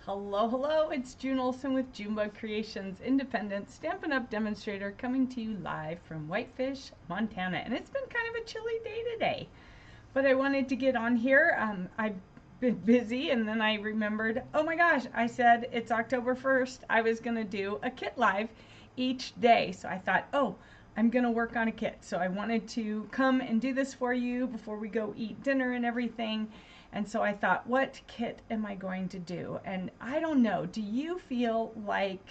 Hello, hello, it's June Olson with Junebug Creations, independent Stampin' Up! Demonstrator coming to you live from Whitefish, Montana. And it's been kind of a chilly day today, but I wanted to get on here. I've been busy and then I remembered, oh my gosh, I said it's October 1st. I was going to do a kit live each day. So I thought, oh, I'm going to work on a kit. So I wanted to come and do this for you before we go eat dinner and everything. And so I thought, what kit am I going to do? And I don't know, do you feel like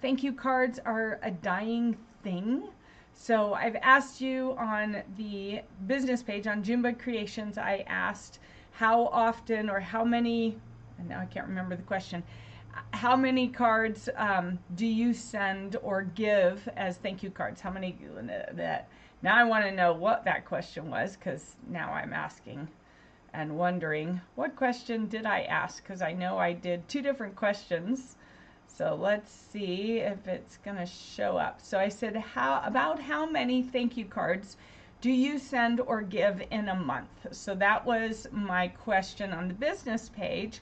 thank you cards are a dying thing? So I've asked you on the business page on Junebug Creations, I asked how often or how many, and now I can't remember the question, how many cards do you send or give as thank you cards? How many that? Now I want to know what that question was, because now I'm asking and wondering what question did I ask, because I know I did two different questions. So let's see if it's gonna show up. So I said, about how many thank you cards do you send or give in a month? So that was my question on the business page.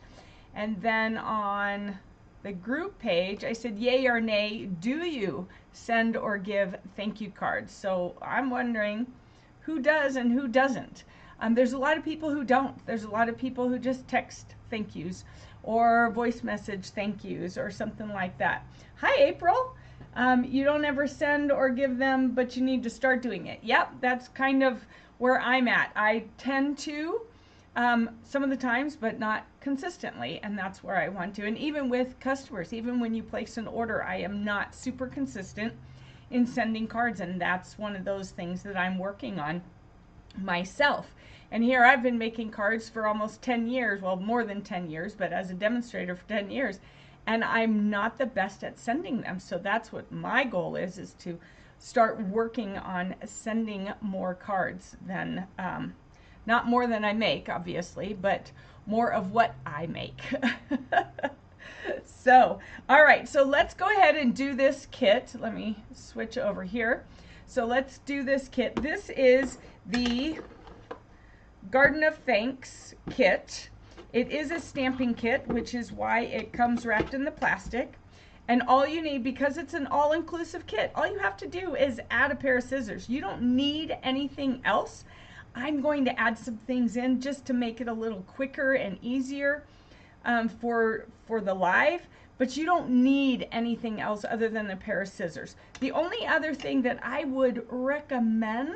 And then on the group page, I said, yay or nay, do you send or give thank you cards? So I'm wondering who does and who doesn't. There's a lot of people who don't. There's a lot of people who just text thank yous or voice message thank yous or something like that. Hi, April. You don't ever send or give them, but you need to start doing it. Yep, that's kind of where I'm at. I tend to some of the times, but not consistently, and that's where I want to. And even with customers, even when you place an order, I am not super consistent in sending cards, and that's one of those things that I'm working on myself. And here I've been making cards for almost 10 years, well, more than 10 years, but as a demonstrator for 10 years, and I'm not the best at sending them. So that's what my goal is to start working on sending more cards than, not more than I make, obviously, but more of what I make. So, all right, so let's go ahead and do this kit. Let me switch over here. So let's do this kit. This is the Garden of Thanks kit. It is a stamping kit, which is why it comes wrapped in the plastic. And all you need, because it's an all-inclusive kit, all you have to do is add a pair of scissors. You don't need anything else. I'm going to add some things in just to make it a little quicker and easier for the live, but you don't need anything else other than a pair of scissors. The only other thing that I would recommend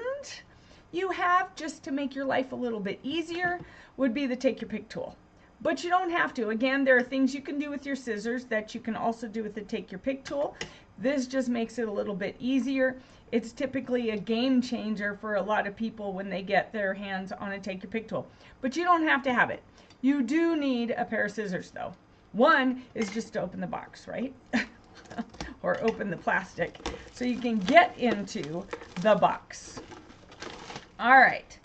you have, just to make your life a little bit easier, would be the Take Your Pick tool. But you don't have to. Again, there are things you can do with your scissors that you can also do with the Take Your Pick tool. This just makes it a little bit easier. It's typically a game changer for a lot of people when they get their hands on a Take Your Pick tool. But you don't have to have it. You do need a pair of scissors though. One is just to open the box, right? Or open the plastic so you can get into the box. All right,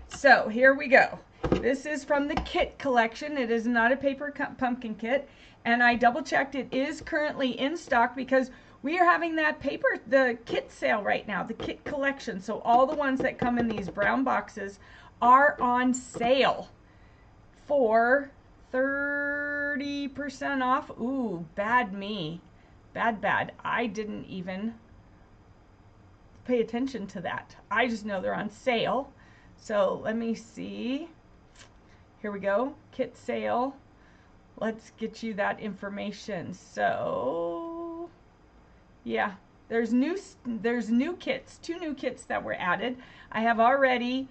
so here we go. This is from the kit collection. It is not a paper pumpkin kit, and I double checked. It is currently in stock because we are having the kit sale right now, the kit collection. So all the ones that come in these brown boxes are on sale for 30% off. Ooh, bad me. Bad. I didn't even pay attention to that. I just know they're on sale. So let me see. Here we go. Kit sale. Let's get you that information. So yeah, there's new kits, 2 new kits that were added. I have already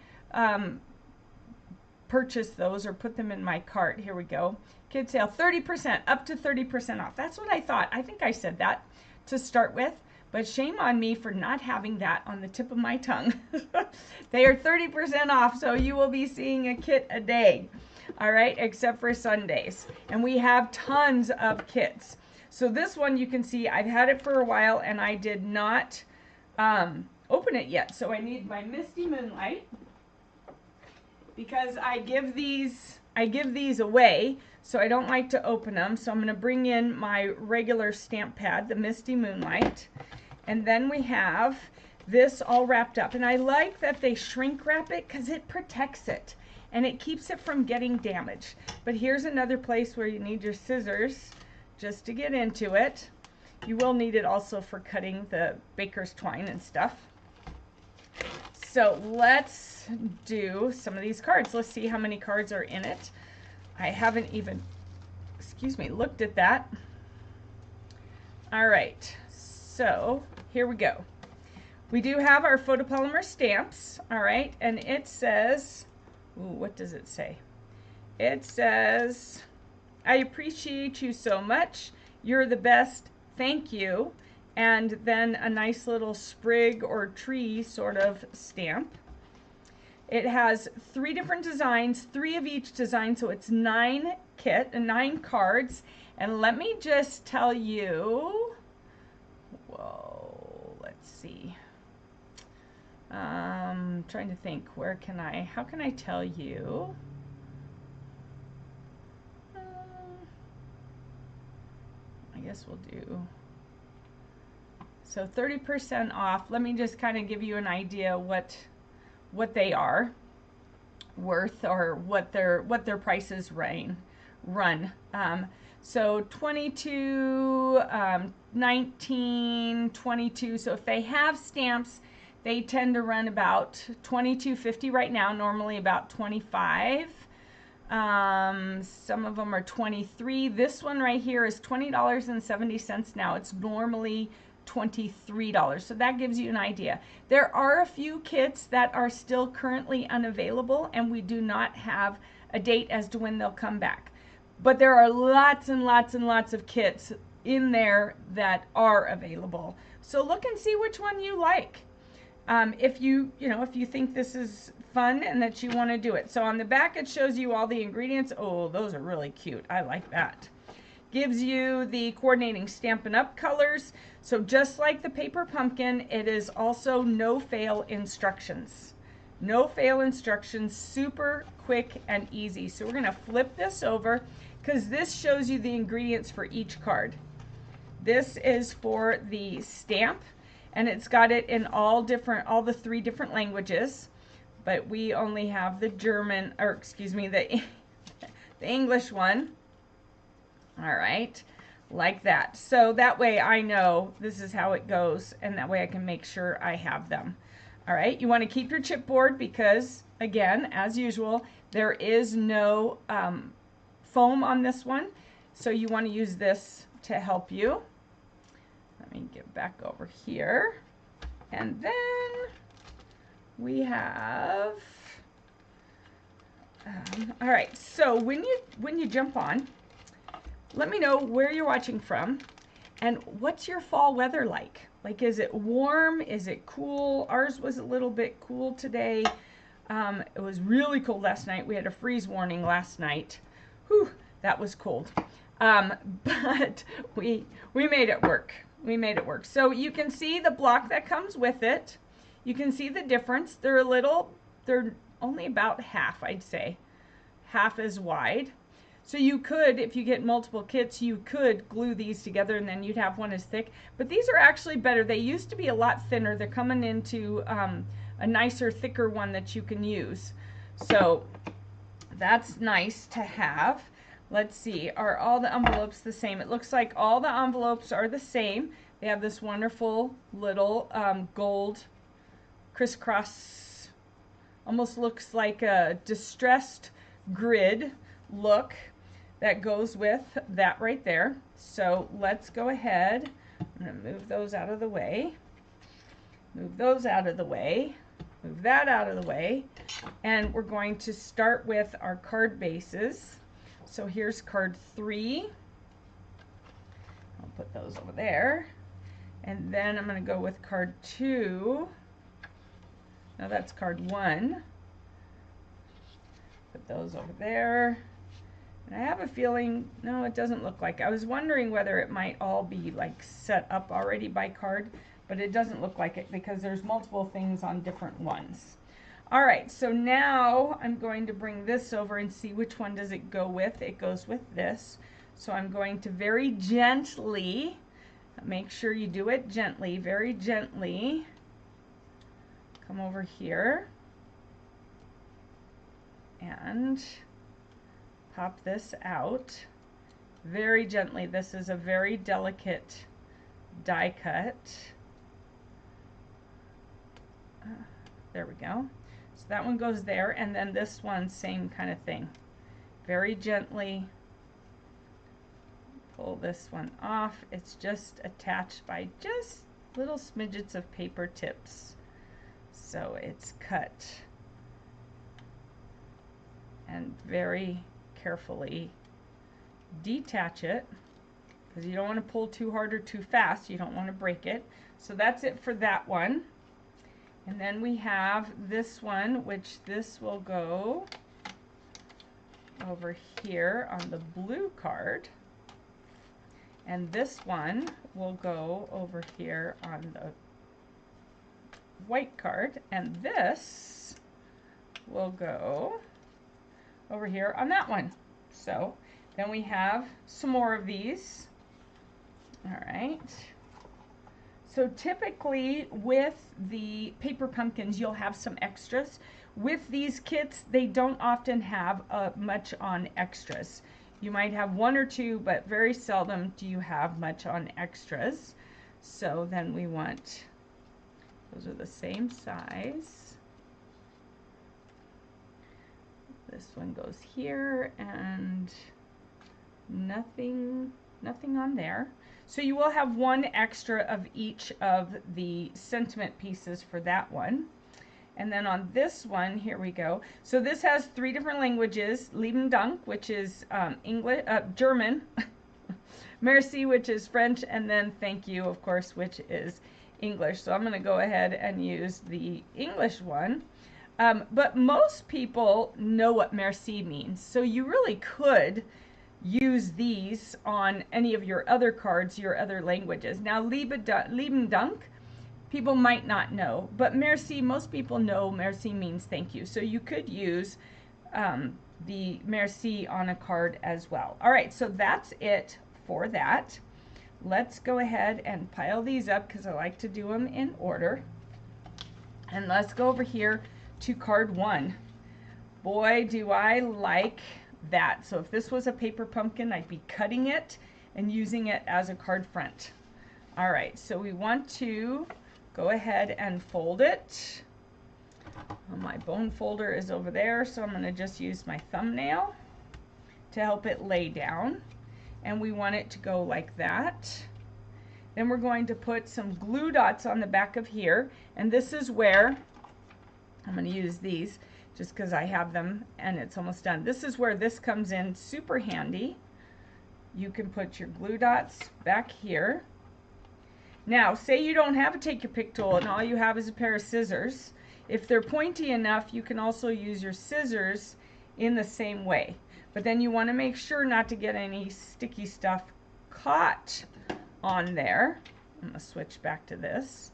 purchased those or put them in my cart. Here we go. Kit sale, 30%, up to 30% off. That's what I thought. I think I said that to start with. But shame on me for not having that on the tip of my tongue. They are 30% off, so you will be seeing a kit a day. All right, except for Sundays. And we have tons of kits. So this one you can see I've had it for a while and I did not open it yet. So I need my Misty Moonlight because I give these away. So I don't like to open them. So I'm going to bring in my regular stamp pad, the Misty Moonlight. And then we have this all wrapped up. And I like that they shrink wrap it because it protects it. and it keeps it from getting damaged. But here's another place where you need your scissors just to get into it. You will need it also for cutting the baker's twine and stuff. So let's do some of these cards. Let's see how many cards are in it. I haven't even, looked at that. All right, so here we go. We do have our photopolymer stamps, all right, and it says, ooh, what does it say? It says, I appreciate you so much. You're the best. Thank you. And then a nice little sprig or tree sort of stamp. It has 3 different designs, 3 of each design, so it's 9 cards. And let me just tell you, whoa, let's see. Trying to think, how can I tell you? I guess we'll do, so 30% off. Let me just kind of give you an idea what they are worth, or what their prices run. So 22, 19, 22. So if they have stamps, they tend to run about $22.50 right now, normally about $25. Some of them are $23. This one right here is $20.70 now. It's normally $23. So that gives you an idea. There are a few kits that are still currently unavailable, and we do not have a date as to when they'll come back. But there are lots and lots and lots of kits in there that are available. So look and see which one you like. If you think this is fun and that you want to do it. So on the back it shows you all the ingredients. Oh, those are really cute. I like that. Gives you the coordinating Stampin' Up! Colors. So just like the paper pumpkin, it is also no fail instructions. No fail instructions, super quick and easy. So we're going to flip this over because this shows you the ingredients for each card. This is for the stamp, and it's got it in all the 3 different languages, but we only have the German, or excuse me, the English one. All right, like that. So that way I know this is how it goes, and that way I can make sure I have them. All right, you want to keep your chipboard because, again, as usual, there is no foam on this one, so you want to use this to help you. Let me get back over here, and then we have, all right, so when you jump on, let me know where you're watching from and what's your fall weather like. Like, is it warm? Is it cool? Ours was a little bit cool today. It was really cold last night. We had a freeze warning last night. Whew, that was cold. But we made it work. We made it work. So you can see the block that comes with it. You can see the difference. They're only about half, I'd say. Half as wide. So you could, if you get multiple kits, you could glue these together and then you'd have one as thick. But these are actually better. They used to be a lot thinner. They're coming into a nicer, thicker one that you can use. So that's nice to have. Let's see, are all the envelopes the same? It looks like all the envelopes are the same. They have this wonderful little gold crisscross, almost looks like a distressed grid look that goes with that right there. So let's go ahead. I'm going to move those out of the way. Move those out of the way. Move that out of the way. And we're going to start with our card bases. So here's card 3. I'll put those over there. And then I'm going to go with card 2. Now that's card 1. Put those over there. And I have a feeling, no, it doesn't look like. I was wondering whether it might all be like set up already by card, but it doesn't look like it because there's multiple things on different ones. All right, so now I'm going to bring this over and see which one does it go with. It goes with this. So I'm going to very gently, make sure you do it gently, very gently, come over here. and pop this out very gently. This is a very delicate die cut. There we go. So that one goes there, and then this one, same kind of thing. Very gently pull this one off. It's just attached by just little smidgets of paper tips. So it's cut and very carefully detach it, because you don't want to pull too hard or too fast. You don't want to break it. So that's it for that one. And then we have this one, which this will go over here on the blue card. And this one will go over here on the white card. And this will go over here on that one. So then we have some more of these. All right. So typically with the paper pumpkins, you'll have some extras. With these kits, they don't often have much on extras. You might have one or two, but very seldom do you have much on extras. So then we want, those are the same size. This one goes here, and nothing on there. So you will have one extra of each of the sentiment pieces for that one. And then on this one, here we go. So this has 3 different languages: Lieben Dank, which is English, German, Merci, which is French, and then thank you, of course, which is English. So I'm going to go ahead and use the English one. But most people know what merci means, so you really could use these on any of your other cards, your other languages. Now, Lieben Dank, people might not know, but merci, most people know merci means thank you. So you could use the merci on a card as well. All right, so that's it for that. Let's go ahead and pile these up, because I like to do them in order. And let's go over here to card 1. Boy, do I like that. So if this was a paper pumpkin, I'd be cutting it and using it as a card front. All right, so we want to go ahead and fold it. My bone folder is over there, so I'm going to just use my thumbnail to help it lay down. And we want it to go like that. Then we're going to put some glue dots on the back of here, and this is where I'm going to use these just because I have them and it's almost done. This is where this comes in super handy. You can put your glue dots back here. Now, say you don't have a take your pick tool and all you have is a pair of scissors. If they're pointy enough, you can also use your scissors in the same way. But then you want to make sure not to get any sticky stuff caught on there. I'm going to switch back to this.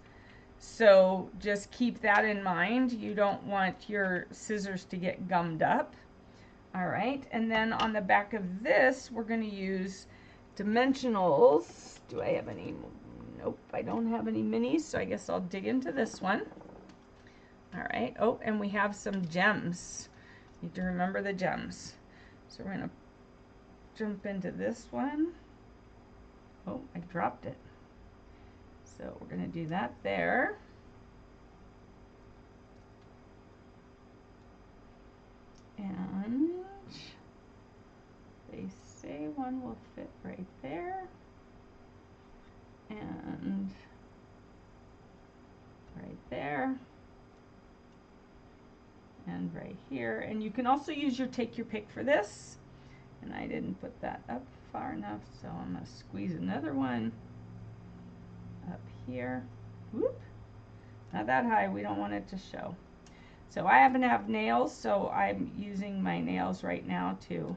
So just keep that in mind. You don't want your scissors to get gummed up. All right, and then on the back of this, we're going to use dimensionals. Do I have any? Nope, I don't have any minis, so I guess I'll dig into this one. All right, oh, and we have some gems. Need to remember the gems. So we're going to jump into this one. Oh, I dropped it. So we're going to do that there. And they say one will fit right there. And right there. And right here. And you can also use your take your pick for this. And I didn't put that up far enough, so I'm going to squeeze another one up here. Whoop. Not that high, we don't want it to show. So I happen to have nails, so I'm using my nails right now to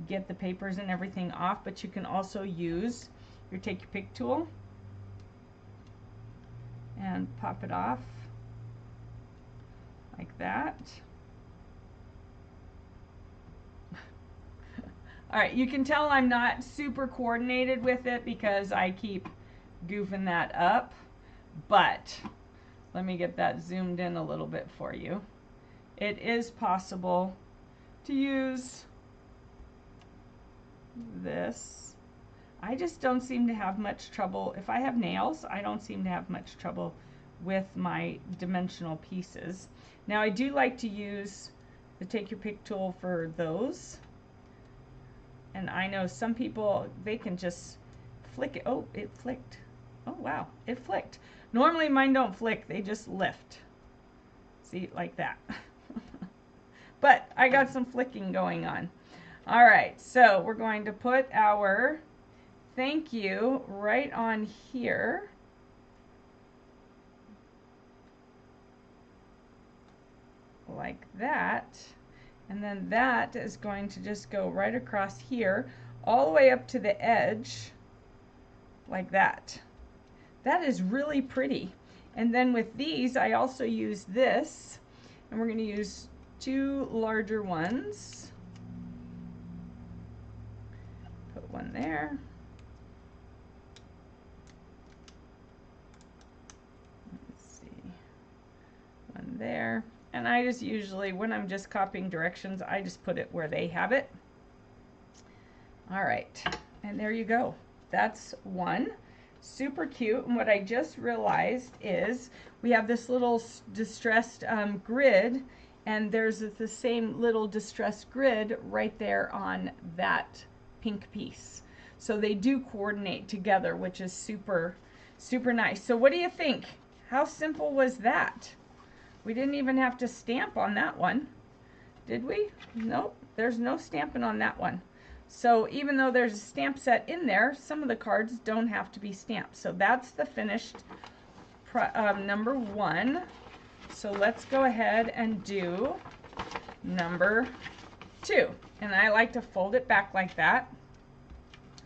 get the papers and everything off, but you can also use your take your pick tool and pop it off like that. All right, you can tell I'm not super coordinated with it because I keep goofing that up, but let me get that zoomed in a little bit for you. it is possible to use this. I just don't seem to have much trouble. If I have nails, I don't seem to have much trouble with my dimensional pieces. Now I do like to use the Take Your Pick tool for those. And I know some people, they can just flick it. Oh, it flicked. Oh wow, it flicked. Normally mine don't flick, they just lift. See, like that. But I got some flicking going on. All right, so we're going to put our thank you right on here. Like that. And then that is going to just go right across here, all the way up to the edge, like that. That is really pretty. And then with these, I also use this, and we're going to use 2 larger ones. Put one there. Let's see. One there. And I just usually, when I'm just copying directions, I just put it where they have it. All right, and there you go. That's one. Super cute. And what I just realized is we have this little distressed grid, and there's the same little distressed grid right there on that pink piece. So they do coordinate together, which is super, super nice. So what do you think? How simple was that? We didn't even have to stamp on that one, did we? Nope, there's no stamping on that one. So even though there's a stamp set in there, some of the cards don't have to be stamped. So that's the finished number 1. So let's go ahead and do number 2. And I like to fold it back like that.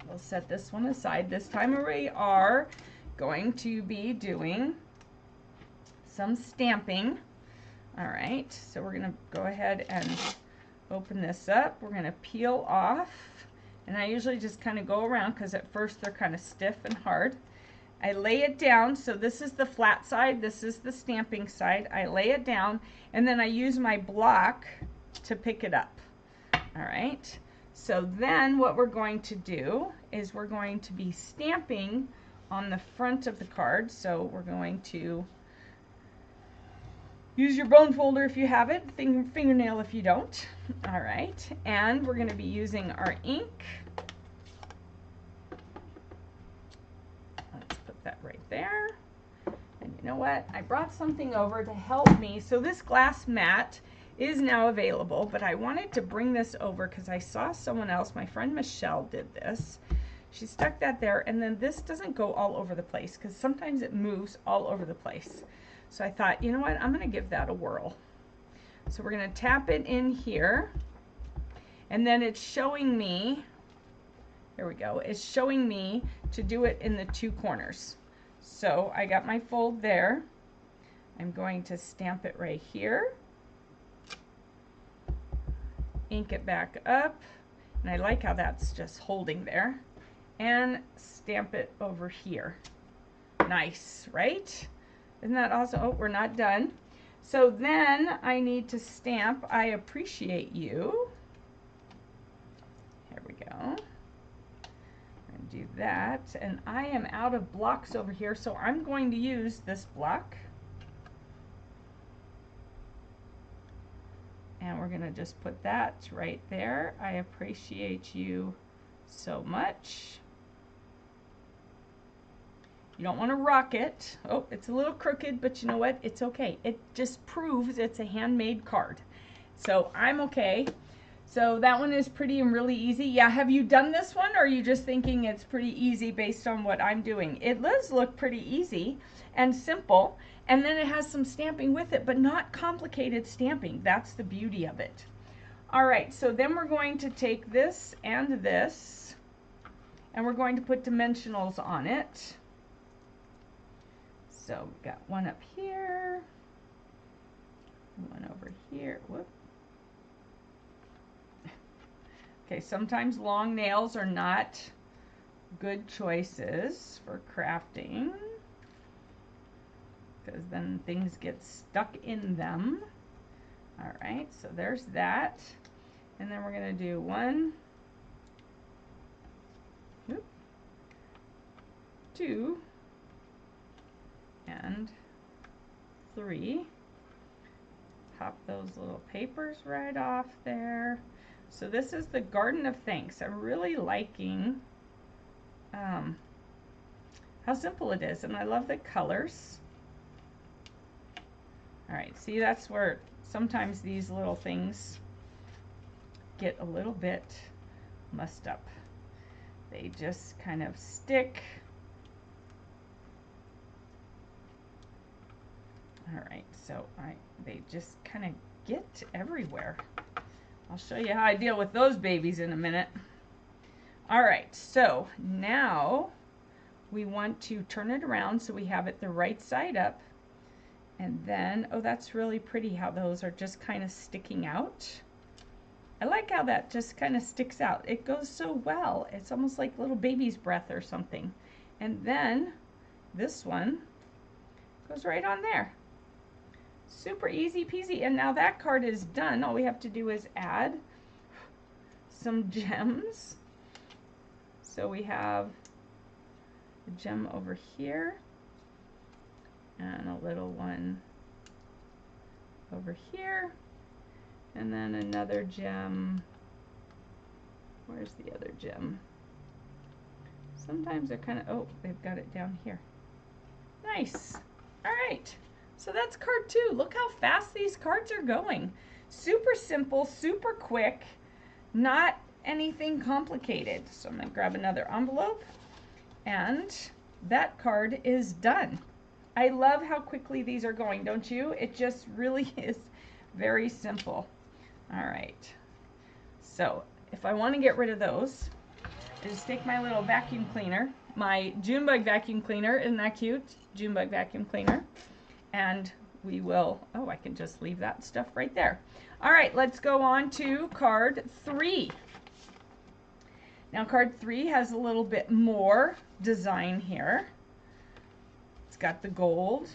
We'll set this one aside. This time we are going to be doing some stamping. All right, so we're going to go ahead and open this up. We're going to peel off, and I usually just kind of go around because at first they're kind of stiff and hard. I lay it down, so this is the flat side, this is the stamping side. I lay it down, and then I use my block to pick it up. All right, so then what we're going to do is we're going to be stamping on the front of the card. So we're going to use your bone folder if you have it, fingernail if you don't. All right, and we're going to be using our ink. Let's put that right there. And you know what? I brought something over to help me. So this glass mat is now available, but I wanted to bring this over because I saw someone else, my friend Michelle did this. She stuck that there, and then this doesn't go all over the place because sometimes it moves all over the place. So I thought, you know what, I'm going to give that a whirl. So we're going to tap it in here, and then it's showing me, here we go, it's showing me to do it in the 2 corners. So I got my fold there. I'm going to stamp it right here, ink it back up, and I like how that's just holding there, and stamp it over here. Nice, right? Isn't that awesome? Oh, we're not done. So then I need to stamp I appreciate you. Here we go. And do that. And I am out of blocks over here, so I'm going to use this block. And we're going to just put that right there. I appreciate you so much. You don't want to rock it. Oh, it's a little crooked, but you know what? It's okay. It just proves it's a handmade card. So I'm okay. So that one is pretty and really easy. Yeah, have you done this one, or are you just thinking it's pretty easy based on what I'm doing? It does look pretty easy and simple, and then it has some stamping with it, but not complicated stamping. That's the beauty of it. All right, so then we're going to take this, and we're going to put dimensionals on it. So we've got one up here, one over here. Whoop. Okay, sometimes long nails are not good choices for crafting because then things get stuck in them. All right, so there's that. And then we're going to do 1, 2, and 3. Pop those little papers right off there. So this is the Garden of Thanks. I'm really liking how simple it is, and I love the colors. All right, see, that's where sometimes these little things get a little bit mussed up. They just kind of stick. All right, so they just kind of get everywhere. I'll show you how I deal with those babies in a minute. All right, so now we want to turn it around so we have it the right side up. And then, oh, that's really pretty how those are just kind of sticking out. I like how that just kind of sticks out. It goes so well. It's almost like little baby's breath or something. And then this one goes right on there. Super easy peasy. And now that card is done. All we have to do is add some gems. So we have a gem over here and a little one over here, and then another gem. Where's the other gem? Sometimes they're kind of, oh, they've got it down here. Nice. All right, so that's card 2. Look how fast these cards are going. Super simple, super quick, not anything complicated. So I'm gonna grab another envelope, and that card is done. I love how quickly these are going, don't you? It just really is very simple. All right, so if I want to get rid of those, I just take my little vacuum cleaner, my June Bug vacuum cleaner. Isn't that cute? June Bug vacuum cleaner. And we will, oh, I can just leave that stuff right there. All right, let's go on to card 3. Now card 3 has a little bit more design here. It's got the gold,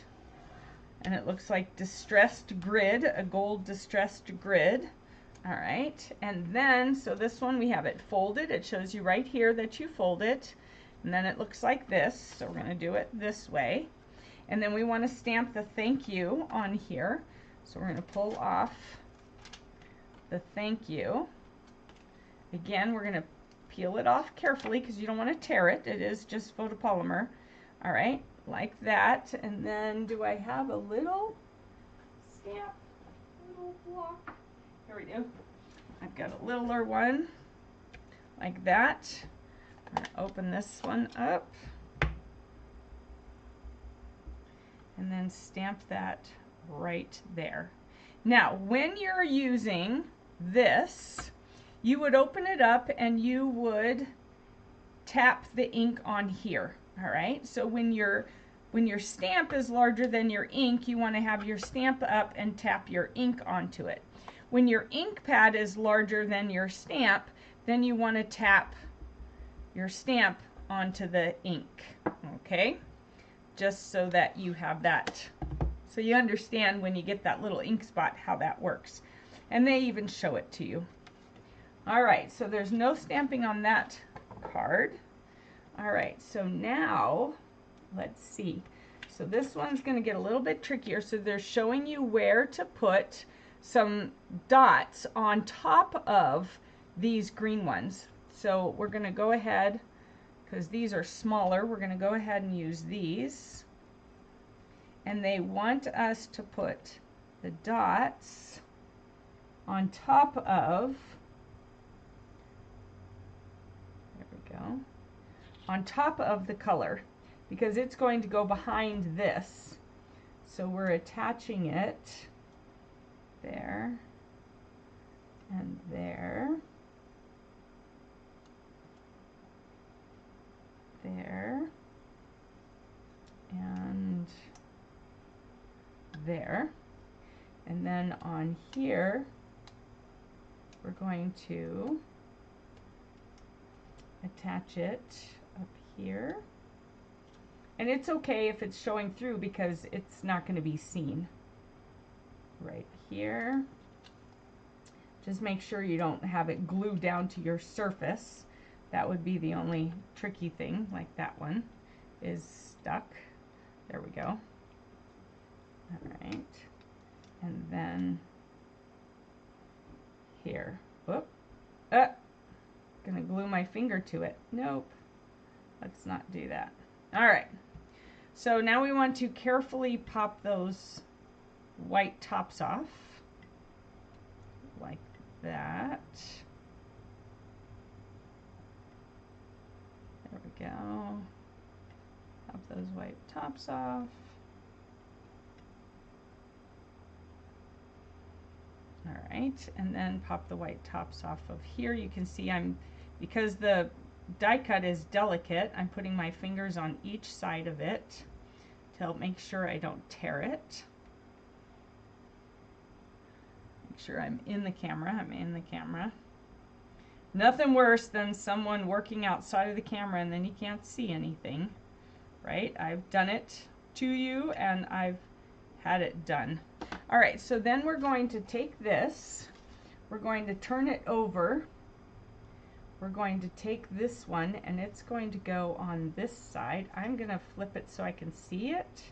and it looks like distressed grid, a gold distressed grid. All right, and then, so this one we have it folded. It shows you right here that you fold it, and then it looks like this. So we're going to do it this way. And then we want to stamp the thank you on here. So we're going to pull off the thank you. Again, we're going to peel it off carefully because you don't want to tear it. It is just photopolymer. All right, like that. And then do I have a little stamp, little block? Here we do. I've got a littler one like that. I'm going to open this one up and then stamp that right there. Now, when you're using this, you would open it up and you would tap the ink on here. All right, so when your stamp is larger than your ink, you want to have your stamp up and tap your ink onto it. When your ink pad is larger than your stamp, then you want to tap your stamp onto the ink. Okay, just so that you have that, so you understand when you get that little ink spot how that works. And they even show it to you. All right, so there's no stamping on that card. All right, so now let's see. So this one's going to get a little bit trickier. So they're showing you where to put some dots on top of these green ones. So we're going to go ahead, because these are smaller, we're going to go ahead and use these. And they want us to put the dots on top of, there we go, on top of the color, because it's going to go behind this. So we're attaching it there and there, there, and there. And then on here, we're going to attach it up here. And it's okay if it's showing through because it's not going to be seen. Right here Just make sure you don't have it glued down to your surface. That would be the only tricky thing, like that one is stuck. There we go. All right. And then here. Whoop. Gonna glue my finger to it. Nope. Let's not do that. All right. So now we want to carefully pop those white tops off. Like that. There we go. Pop those white tops off. All right, and then pop the white tops off of here. You can see because the die cut is delicate, I'm putting my fingers on each side of it to help make sure I don't tear it. Make sure I'm in the camera. Nothing worse than someone working outside of the camera and then you can't see anything, right? I've done it to you and I've had it done. All right, so then we're going to take this, we're going to turn it over. We're going to take this one and it's going to go on this side. I'm going to flip it so I can see it.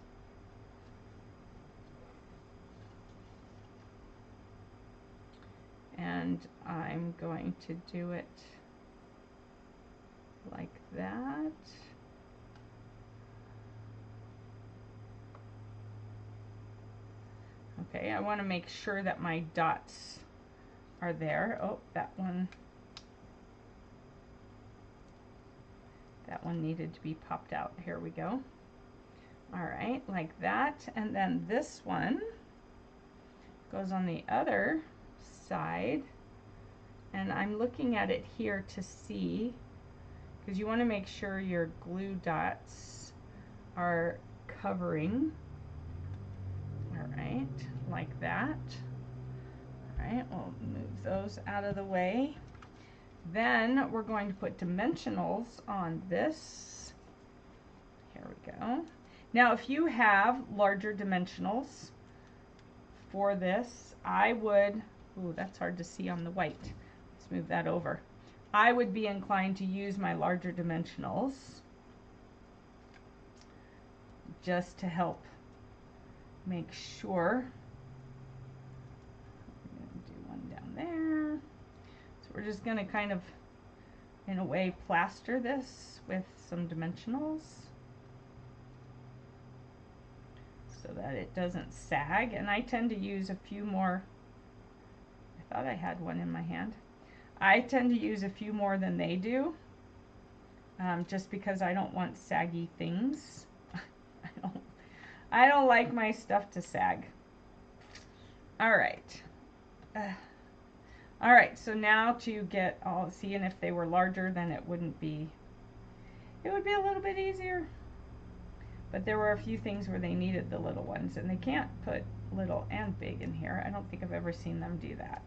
And I'm going to do it like that. Okay, I want to make sure that my dots are there. Oh, that one needed to be popped out. Here we go. All right, like that. And then this one goes on the other side. And I'm looking at it here to see, because you want to make sure your glue dots are covering. All right, like that. All right, we'll move those out of the way. Then we're going to put dimensionals on this. Here we go. Now, if you have larger dimensionals for this, I would, ooh, that's hard to see on the white. Let's move that over. I would be inclined to use my larger dimensionals just to help make sure. I'm going to do one down there. So we're just going to kind of, in a way, plaster this with some dimensionals so that it doesn't sag. And I tend to use a few more. I thought I had one in my hand. I tend to use a few more than they do, just because I don't want saggy things. I don't like my stuff to sag. All right. All right, so now to get all, see, and if they were larger, then it would be a little bit easier. But there were a few things where they needed the little ones, and they can't put little and big in here. I don't think I've ever seen them do that.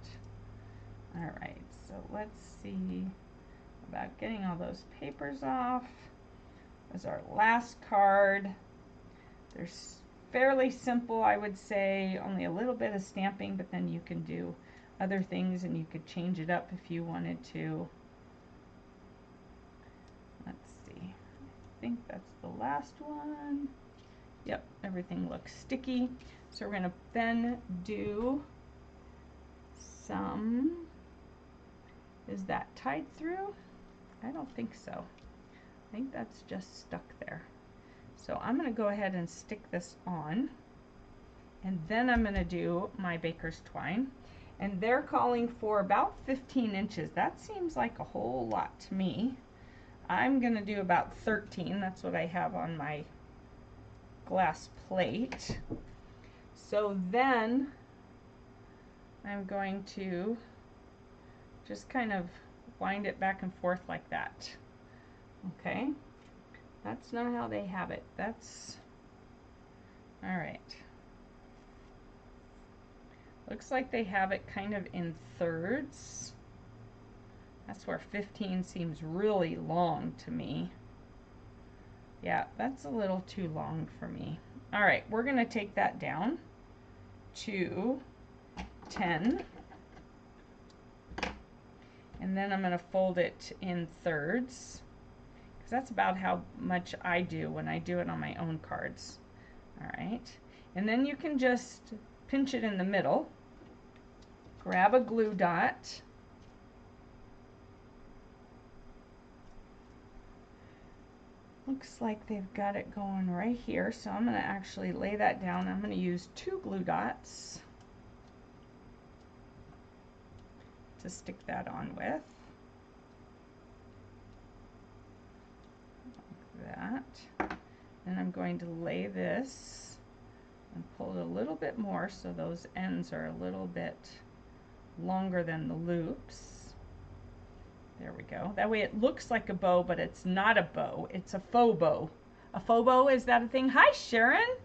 All right, so let's see about getting all those papers off. This is our last card. They're fairly simple, I would say, only a little bit of stamping, but then you can do other things and you could change it up if you wanted to. Let's see, I think that's the last one. Yep, everything looks sticky. So we're going to then do some, is that tied through? I don't think so. I think that's just stuck there. So I'm going to go ahead and stick this on, and then I'm going to do my baker's twine, and they're calling for about 15 inches. That seems like a whole lot to me. I'm going to do about 13. That's what I have on my glass plate. So then I'm going to just kind of wind it back and forth like that. Okay. That's not how they have it. That's all right. Looks like they have it kind of in thirds. That's where 15 seems really long to me. Yeah, that's a little too long for me. All right, we're going to take that down to 10. And then I'm going to fold it in thirds, because that's about how much I do when I do it on my own cards. All right. And then you can just pinch it in the middle, grab a glue dot, looks like they've got it going right here, so I'm going to actually lay that down. I'm going to use 2 glue dots to stick that on with. Like that. And I'm going to lay this and pull it a little bit more so those ends are a little bit longer than the loops. There we go. That way it looks like a bow, but it's not a bow. It's a faux bow. A faux bow, is that a thing? Hi, Sharon.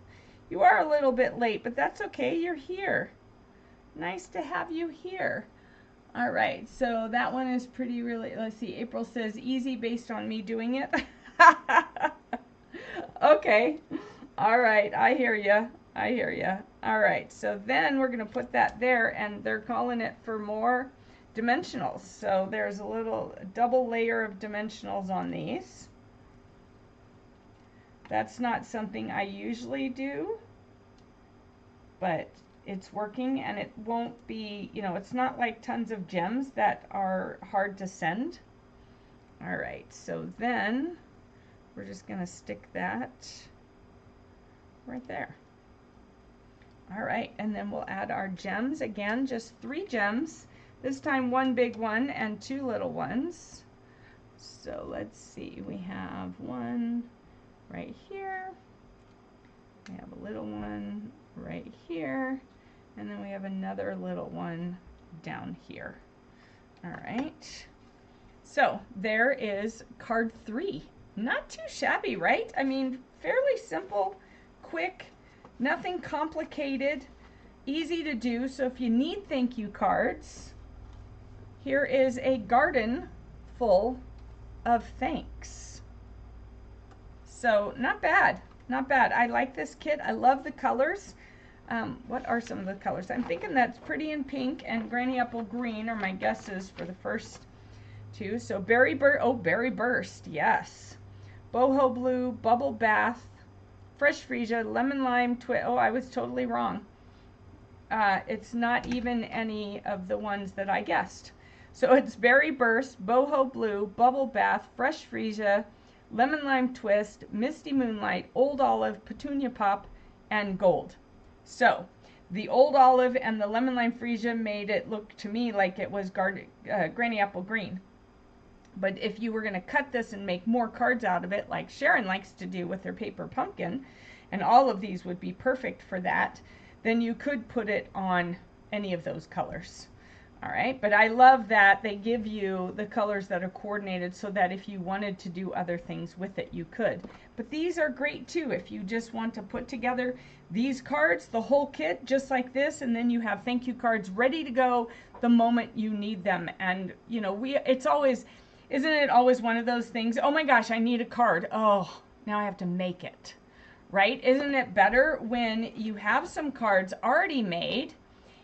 You are a little bit late, but that's okay. You're here. Nice to have you here. All right, so that one is pretty really, let's see, April says easy based on me doing it. Okay. All right, I hear you. I hear you. All right, so then we're going to put that there, and they're calling it for more dimensionals. So there's a little double layer of dimensionals on these. That's not something I usually do, but it's working, and it won't be, you know, it's not like tons of gems that are hard to send. All right, so then we're just going to stick that right there. All right, and then we'll add our gems. Again, just 3 gems. This time 1 big one and 2 little ones. So let's see, we have 1 right here. We have a little one right here. And then we have another little one down here. All right. So there is card 3. Not too shabby, right? I mean, fairly simple, quick, nothing complicated, easy to do. So if you need thank you cards, here is a garden full of thanks. So not bad, not bad. I like this kit. I love the colors. What are some of the colors? I'm thinking that's Pretty in Pink and Granny Apple Green are my guesses for the first 2. So Berry Burst, yes. Boho Blue, Bubble Bath, Fresh Freesia, Lemon Lime Twist. Oh, I was totally wrong. It's not even any of the ones that I guessed. So it's Berry Burst, Boho Blue, Bubble Bath, Fresh Freesia, Lemon Lime Twist, Misty Moonlight, Old Olive, Petunia Pop, and Gold. So the Old Olive and the Lemon Lime Freesia made it look to me like it was Granny Apple Green. But if you were going to cut this and make more cards out of it, like Sharon likes to do with her paper pumpkin, and all of these would be perfect for that, then you could put it on any of those colors. All right, but I love that they give you the colors that are coordinated so that if you wanted to do other things with it, you could. But these are great too if you just want to put together these cards, the whole kit, just like this, and then you have thank you cards ready to go the moment you need them. And, you know, it's always, isn't it always one of those things, oh my gosh, I need a card. Oh, now I have to make it, right? Isn't it better when you have some cards already made,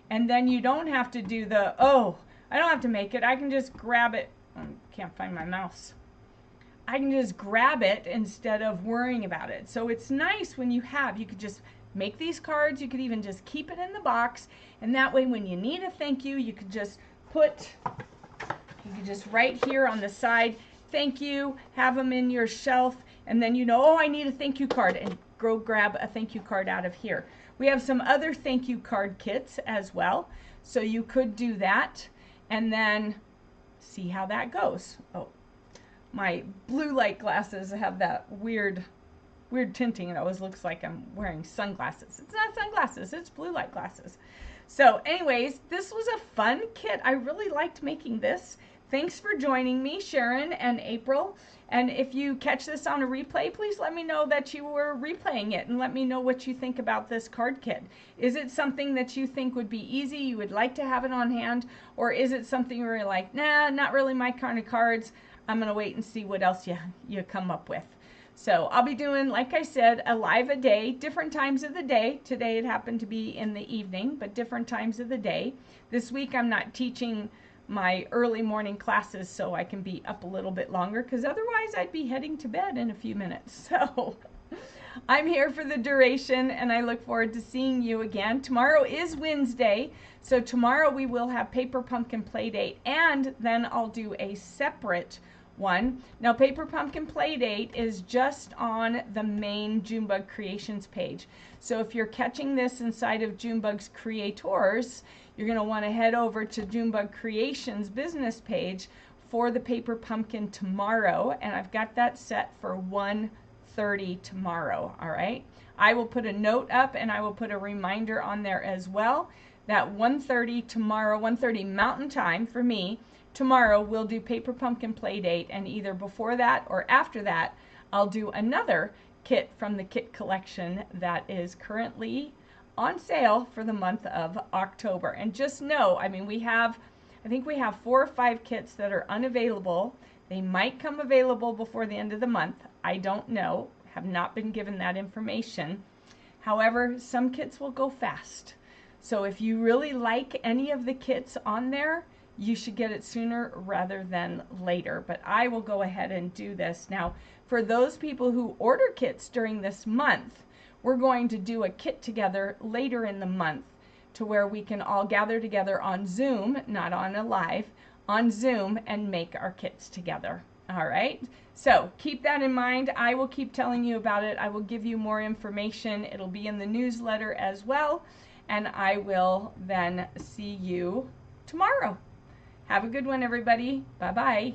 and then you don't have to do the, oh, I don't have to make it. I can just grab it. I can't find my mouse. I can just grab it instead of worrying about it. So it's nice when you could just make these cards. You could even just keep it in the box. And that way when you need a thank you, you could just right here on the side, thank you, have them in your shelf. And then you know, oh, I need a thank you card, and go grab a thank you card out of here. We have some other thank you card kits as well, so you could do that and then see how that goes. Oh, my blue light glasses have that weird tinting. It always looks like I'm wearing sunglasses. It's not sunglasses, it's blue light glasses. So anyways, this was a fun kit. I really liked making this. Thanks for joining me, Sharon and April. And if you catch this on a replay, please let me know that you were replaying it and let me know what you think about this card kit. Is it something that you think would be easy, you would like to have it on hand, or is it something where you're like, nah, not really my kind of cards, I'm going to wait and see what else you come up with. So I'll be doing, like I said, a live a day, different times of the day. Today it happened to be in the evening, but different times of the day. This week I'm not teaching my early morning classes so I can be up a little bit longer, because otherwise I'd be heading to bed in a few minutes. So I'm here for the duration, and I look forward to seeing you again. Tomorrow is Wednesday, so tomorrow we will have Paper Pumpkin Playdate, and then I'll do a separate one. Now, Paper Pumpkin Playdate is just on the main Junebug Creations page. So if you're catching this inside of Junebug's Creators, you're going to want to head over to Junebug Creations business page for the Paper Pumpkin tomorrow, and I've got that set for 1:30 tomorrow. All right, I will put a note up, and I will put a reminder on there as well that 1:30 tomorrow, 1:30 Mountain Time for me, tomorrow we'll do Paper Pumpkin Playdate, and either before that or after that I'll do another kit from the kit collection that is currently on sale for the month of October. And just know, I mean, I think we have 4 or 5 kits that are unavailable. They might come available before the end of the month. I don't know, have not been given that information. However, some kits will go fast. So if you really like any of the kits on there, you should get it sooner rather than later. But I will go ahead and do this. Now, for those people who order kits during this month, we're going to do a kit together later in the month to where we can all gather together on Zoom, not on a live, on Zoom, and make our kits together. All right, so keep that in mind. I will keep telling you about it. I will give you more information. It'll be in the newsletter as well, and I will then see you tomorrow. Have a good one, everybody. Bye-bye.